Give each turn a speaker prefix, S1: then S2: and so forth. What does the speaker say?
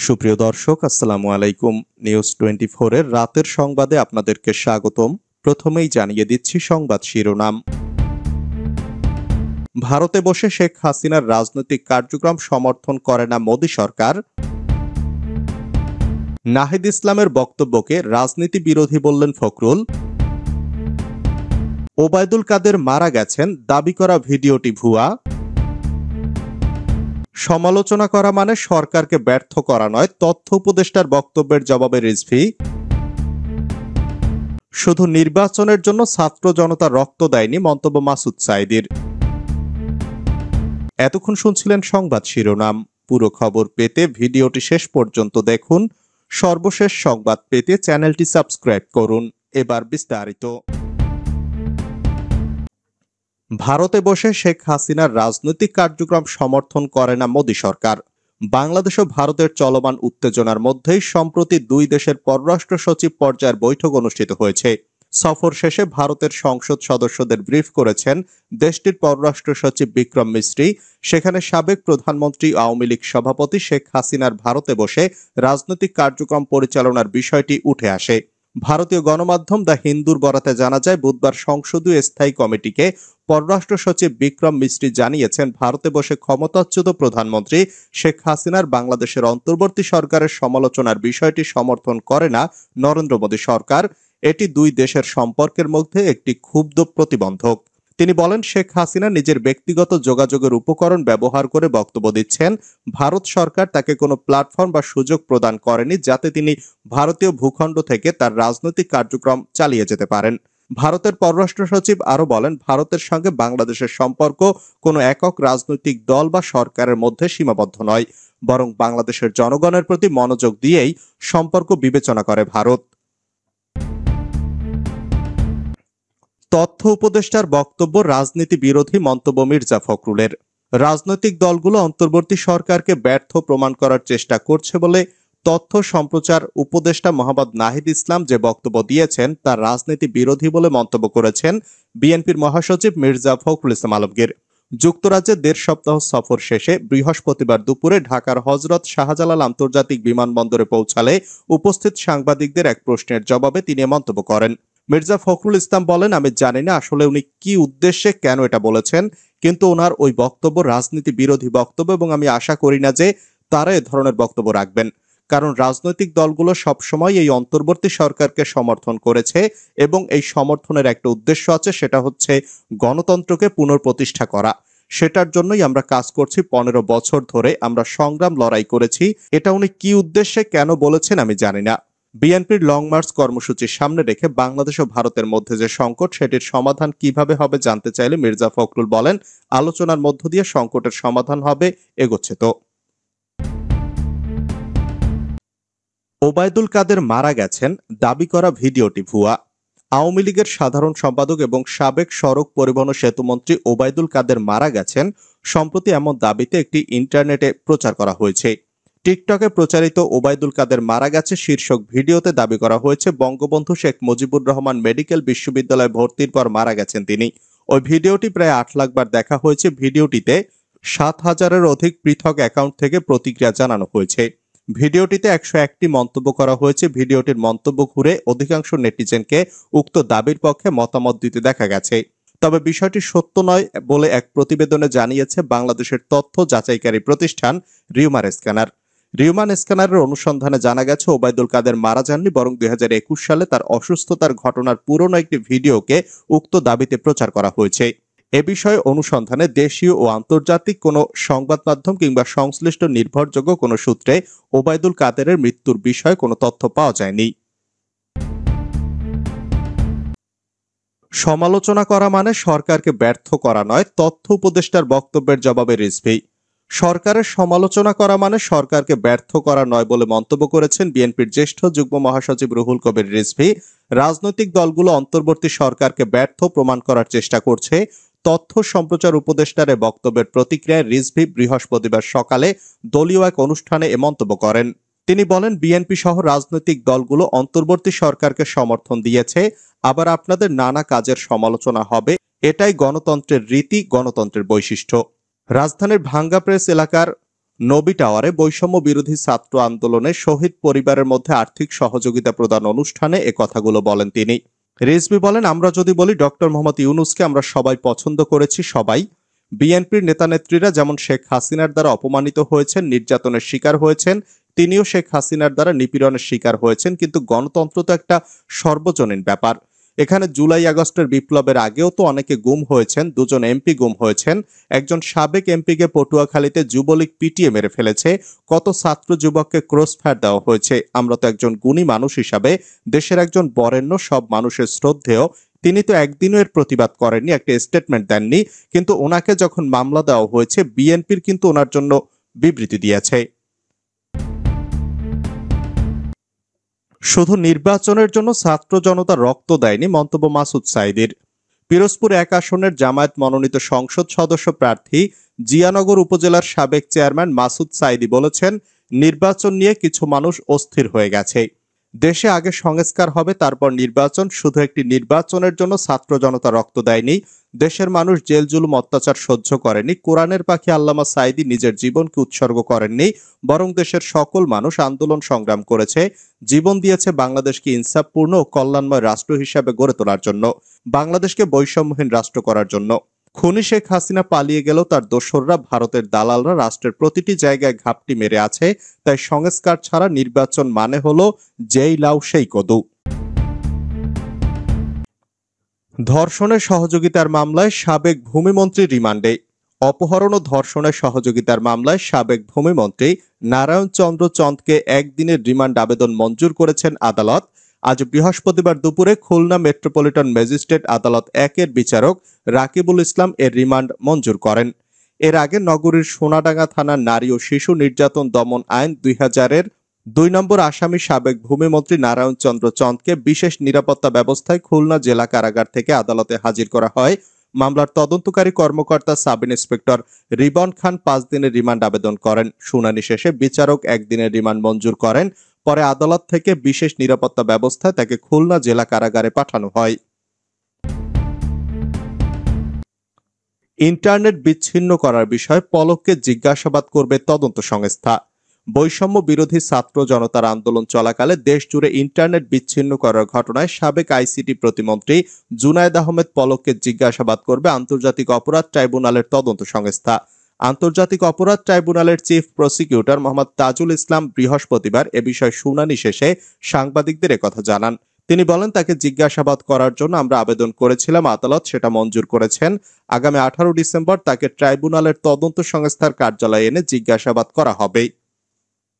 S1: সুপ্রিয় দর্শক, আসসালামু আলাইকুম। নিউজ 24 এর রাতের সংবাদে আপনাদেরকে স্বাগতম। প্রথমেই জানিয়ে দিচ্ছি সংবাদ শিরোনাম। ভারতে বসে শেখ হাসিনার রাজনৈতিক কার্যক্রম সমর্থন করে না মোদি সরকার। নাহিদ ইসলামের বক্তব্যকে রাজনীতি বিরোধী বললেন ফখরুল। ওবায়দুল কাদের মারা গেছেন, দাবি করা ভিডিওটি ভুয়া। সমালোচনা করা মানে সরকারকে ব্যর্থ করা নয়, তথ্য উপদেষ্টার বক্তব্যের জবাবে রিজভী। শুধু নির্বাচনের জন্য ছাত্র জনতা রক্ত দেয়নি, মন্তব্য মাসুদ সাঈদীর। এতক্ষণ শুনছিলেন সংবাদ শিরোনাম। পুরো খবর পেতে ভিডিওটি শেষ পর্যন্ত দেখুন। সর্বশেষ সংবাদ পেতে চ্যানেলটি সাবস্ক্রাইব করুন। এবার বিস্তারিত। ভারতে বসে শেখ হাসিনার রাজনৈতিক কার্যক্রম সমর্থন করে না মোদি সরকার। বাংলাদেশ ও ভারতের চলমান উত্তেজনার মধ্যেই সম্প্রতি দুই দেশের পররাষ্ট্র সচিব পর্যায়ের বৈঠক অনুষ্ঠিত হয়েছে। সফর শেষে ভারতের সংসদ সদস্যদের ব্রিফ করেছেন দেশটির পররাষ্ট্র সচিব বিক্রম মিস্ত্রি। সেখানে সাবেক প্রধানমন্ত্রী আওয়ামী লীগ সভাপতি শেখ হাসিনার ভারতে বসে রাজনৈতিক কার্যক্রম পরিচালনার বিষয়টি উঠে আসে। ভারতীয় গণমাধ্যম দ্য হিন্দুর বরাতে জানা যায়, বুধবার সংসদীয় স্থায়ী কমিটিকে পররাষ্ট্র সচিব বিক্রম মিস্ত্রি জানিয়েছেন, ভারতে বসে ক্ষমতাচ্যুত প্রধানমন্ত্রী শেখ হাসিনার বাংলাদেশের অন্তর্বর্তী সরকারের সমালোচনার বিষয়টি সমর্থন করে না নরেন্দ্র মোদী সরকার। এটি দুই দেশের সম্পর্কের মধ্যে একটি ক্ষুব্ধ প্রতিবন্ধক। তিনি বলেন, শেখ হাসিনা নিজের ব্যক্তিগত যোগাযোগের উপকরণ ব্যবহার করে বক্তব্য দিচ্ছেন। ভারত সরকার তাকে কোনো প্ল্যাটফর্ম বা সুযোগ প্রদান করেনি যাতে তিনি ভারতীয় ভূখণ্ড থেকে তার রাজনৈতিক কার্যক্রম চালিয়ে যেতে পারেন। ভারতের পররাষ্ট্র সচিব আরো বলেন, ভারতের সঙ্গে বাংলাদেশের সম্পর্ক কোনো একক রাজনৈতিক দল বা সরকারের মধ্যে সীমাবদ্ধ নয়, বরং বাংলাদেশের জনগণের প্রতি মনোযোগ দিয়েই সম্পর্ক বিবেচনা করে ভারত। তথ্য উপদেষ্টার বক্তব্য রাজনীতি বিরোধী, মন্তব্য মির্জা ফখরুলের। রাজনৈতিক দলগুলো অন্তর্বর্তী সরকারকে ব্যর্থ প্রমাণ করার চেষ্টা করছে বলে তথ্য সম্প্রচার উপদেষ্টা মোহাম্মদ নাহিদ ইসলাম যে বক্তব্য দিয়েছেন তা রাজনীতি বিরোধী বলে মন্তব্য করেছেন বিএনপির মহাসচিব মির্জা ফখরুল ইসলাম আলমগীর। যুক্তরাজ্যে ১.৫ সপ্তাহ সফর শেষে বৃহস্পতিবার দুপুরে ঢাকার হযরত শাহজালাল আন্তর্জাতিক বিমানবন্দরে পৌঁছালে উপস্থিত সাংবাদিকদের এক প্রশ্নের জবাবে তিনি মন্তব্য করেন। মির্জা ফখরুল ইসলাম বলেন, আমি জানি না আসলে উনি কি উদ্দেশ্যে কেন এটা বলেছেন, কিন্তু ওনার ওই বক্তব্য রাজনীতি বিরোধী বক্তব্য এবং আমি আশা করি না যে তারা এ ধরনের বক্তব্য রাখবেন। কারণ রাজনৈতিক দলগুলো সবসময় এই অন্তর্বর্তী সরকারকে সমর্থন করেছে এবং এই সমর্থনের একটা উদ্দেশ্য আছে, সেটা হচ্ছে গণতন্ত্রকে পুনঃপ্রতিষ্ঠা করা। সেটার জন্যই আমরা কাজ করছি। ১৫ বছর ধরে আমরা সংগ্রাম লড়াই করেছি। এটা উনি কি উদ্দেশ্যে কেন বলেছেন আমি জানি না। বিএনপির লং মার্চ কর্মসূচির সামনে রেখে বাংলাদেশ ও ভারতের মধ্যে যে সংকট, সেটির সমাধান কিভাবে হবে জানতে চাইলে মির্জা ফখরুল বলেন, আলোচনার মধ্য দিয়ে সংকটের সমাধান হবে, এগোচ্ছে তো। ওবায়দুল কাদের মারা গেছেন, দাবি করা ভিডিওটি ভুয়া। আওয়ামী লীগের সাধারণ সম্পাদক এবং সাবেক সড়ক পরিবহন ও সেতুমন্ত্রী ওবায়দুল কাদের মারা গেছেন, সম্প্রতি এমন দাবিতে একটি ইন্টারনেটে প্রচার করা হয়েছে। টিকটকে প্রচারিত ওবায়দুল কাদের মারা গেছে শীর্ষক ভিডিওতে দাবি করা হয়েছে, বঙ্গবন্ধু শেখ মুজিবুর রহমান মেডিকেল বিশ্ববিদ্যালয়ে ভর্তির পর মারা গেছেন তিনি। ওই ভিডিওটি প্রায় ৮ লাখ বার দেখা হয়েছে। ভিডিওটিতে ৭,০০০-এর অধিক পৃথক অ্যাকাউন্ট থেকে প্রতিক্রিয়া জানানো হয়েছে। ভিডিওটিতে ১০১টি মন্তব্য করা হয়েছে। ভিডিওটির মন্তব্য ঘুরে অধিকাংশ নেটিজেনকে উক্ত দাবির পক্ষে মতামত দিতে দেখা গেছে। তবে বিষয়টি সত্য নয় বলে এক প্রতিবেদনে জানিয়েছে বাংলাদেশের তথ্য যাচাইকারী প্রতিষ্ঠান রিউমার স্ক্যানার। রিউমান স্ক্যানারের অনুসন্ধানে জানা গেছে, ওবায়দুল কাদের মারা যাননি, বরং ২০২১ সালে তার অসুস্থতার ঘটনার পুরনো একটি ভিডিওকে উক্ত দাবিতে প্রচার করা হয়েছে। এ বিষয়ে অনুসন্ধানে দেশীয় ও আন্তর্জাতিক কোনো সংবাদ মাধ্যম কিংবা সংশ্লিষ্ট নির্ভরযোগ্য কোনো সূত্রে ওবায়দুল কাদেরের মৃত্যুর বিষয়ে কোনো তথ্য পাওয়া যায়নি। সমালোচনা করা মানে সরকারকে ব্যর্থ করা নয়, তথ্য উপদেষ্টার বক্তব্যের জবাবে রিজভী। সরকারের সমালোচনা করা মানে সরকারকে ব্যর্থ করা নয় বলে মন্তব্য করেছেন বিএনপির জ্যেষ্ঠ যুগ্ম মহাসচিব রুহুল কবির রিজভী। রাজনৈতিক দলগুলো অন্তর্বর্তী সরকারকে ব্যর্থ প্রমাণ করার চেষ্টা করছে। তথ্য সম্প্রচার উপদেষ্টার বক্তব্যের প্রতিক্রিয়ায় রিজভী বৃহস্পতিবার সকালে দলীয় এক অনুষ্ঠানে এ মন্তব্য করেন। তিনি বলেন, বিএনপি সহ রাজনৈতিক দলগুলো অন্তর্বর্তী সরকারকে সমর্থন দিয়েছে, আবার আপনাদের নানা কাজের সমালোচনা হবে। এটাই গণতন্ত্রের রীতি, গণতন্ত্রের বৈশিষ্ট্য। রাজধানীর ভাঙ্গা প্রেস এলাকার নবী টাওয়ারে বৈষম্য বিরোধী ছাত্র আন্দোলনে শহীদ পরিবারের মধ্যে আর্থিক সহযোগিতা প্রদান অনুষ্ঠানে এ কথাগুলো বলেন তিনি। রিজভী বলেন, আমরা যদি বলি ডক্টর মোহাম্মদ ইউনূসকে আমরা সবাই পছন্দ করেছি, সবাই। বিএনপির নেতানেত্রীরা যেমন শেখ হাসিনার দ্বারা অপমানিত হয়েছেন, নির্যাতনের শিকার হয়েছেন, তিনিও শেখ হাসিনার দ্বারা নিপীড়নের শিকার হয়েছেন, কিন্তু গণতন্ত্র তো একটা সর্বজনীন ব্যাপার। এখানে জুলাই আগস্টের বিপ্লবের আগেও তো অনেকে গুম হয়েছেন, দুজন এমপি গুম হয়েছেন, একজন সাবেক এমপিকে পটুয়াখালীতে যুবলীগ পিটিয়ে মেরে ফেলেছে, কত ছাত্র যুবককে ক্রসফায়ার দেওয়া হয়েছে। আমরা তো একজন গুণী মানুষ হিসাবে, দেশের একজন বরেণ্য, সব মানুষের শ্রদ্ধেয়, তিনি তো একদিনও এর প্রতিবাদ করেননি, একটা স্টেটমেন্ট দেননি, কিন্তু ওনাকে যখন মামলা দেওয়া হয়েছে বিএনপির কিন্তু ওনার জন্য বিবৃতি দিয়েছে। শুধু নির্বাচনের জন্য ছাত্র জনতা রক্ত দেয়নি, মন্তব্য মাসুদ সাঈদীর। পিরোজপুর 1 আসনের জামায়াত মনোনীত সংসদ সদস্য প্রার্থী জিয়ানগর উপজেলার সাবেক চেয়ারম্যান মাসুদ সাঈদী বলেছেন, নির্বাচন নিয়ে কিছু মানুষ অস্থির হয়ে গেছে। দেশে আগে সংস্কার হবে, তারপর নির্বাচন। শুধু একটি নির্বাচনের জন্য ছাত্র জনতা রক্ত দেয়নি, দেশের মানুষ জেল জুলুম অত্যাচার সহ্য করেনি। কোরআনের পাখি আল্লামা সাঈদী নিজের জীবনকে উৎসর্গ করেননি, বরং দেশের সকল মানুষ আন্দোলন সংগ্রাম করেছে, জীবন দিয়েছে বাংলাদেশকে ইনসাফপূর্ণ ও কল্যাণময় রাষ্ট্র হিসাবে গড়ে তোলার জন্য, বাংলাদেশকে বৈষম্যহীন রাষ্ট্র করার জন্য। খুনি শেখ হাসিনা পালিয়ে গেল, তার দোসররা, ভারতের দালালরা রাষ্ট্রের প্রতিটি জায়গায় ঘাপটি মেরে আছে। তাই সংস্কার ছাড়া নির্বাচন মানে হলো যেই লাউ সেই কদু। ধর্ষণের সহযোগিতার মামলায় সাবেক ভূমিমন্ত্রী রিমান্ডে। অপহরণ ও ধর্ষণের সহযোগিতার মামলায় সাবেক ভূমিমন্ত্রী নারায়ণ চন্দ্র চন্দকে 1 দিনের রিমান্ড আবেদন মঞ্জুর করেছেন আদালত। আজ বৃহস্পতিবার দুপুরে খুলনা মেট্রোপলিটন ম্যাজিস্ট্রেট আদালত 1-এর বিচারক রাকিবুল ইসলাম এর রিমান্ড মঞ্জুর করেন। এর আগে নগরীর সোনাডাঙ্গা থানার নারী ও শিশু নির্যাতন দমন আইন 2000-এর 2 নম্বর আসামি সাবেক ভূমিমন্ত্রী নারায়ণ চন্দ্র চন্দকে বিশেষ নিরাপত্তা ব্যবস্থায় খুলনা জেলা কারাগার থেকে আদালতে হাজির করা হয়। মামলার তদন্তকারী কর্মকর্তা সাব ইন্সপেক্টর রিবন খান 5 দিনের রিমান্ড আবেদন করেন। শুনানি শেষে বিচারক 1 দিনের রিমান্ড মঞ্জুর করেন। পরে আদালত থেকে বিশেষ নিরাপত্তা ব্যবস্থায় তাকে খুলনা জেলা কারাগারে পাঠানো হয়। ইন্টারনেট বিচ্ছিন্ন করার বিষয়ে পলককে জিজ্ঞাসাবাদ করবে তদন্ত সংস্থা। বৈষম্য বিরোধী ছাত্র জনতার আন্দোলন চলাকালে দেশ জুড়ে ইন্টারনেট বিচ্ছিন্ন করার ঘটনায় সাবেক আইসিটি প্রতিমন্ত্রী জুনায়েদ আহমেদ পলককে জিজ্ঞাসাবাদ করবে আন্তর্জাতিক অপরাধ ট্রাইব্যুনালের তদন্ত সংস্থা। আন্তর্জাতিক অপরাধ ট্রাইব্যুনালের চিফ প্রসিকিউটর মোহাম্মদ তাজুল ইসলাম বৃহস্পতিবার এ বিষয়ে শুনানি শেষে সাংবাদিকদের একথা জানান। তিনি বলেন, তাকে জিজ্ঞাসাবাদ করার জন্য আমরা আবেদন করেছিলাম, আদালত সেটা মঞ্জুর করেছেন। আগামী 18 ডিসেম্বর তাকে ট্রাইব্যুনালের তদন্ত সংস্থার কার্যালয়ে এনে জিজ্ঞাসাবাদ করা হবে।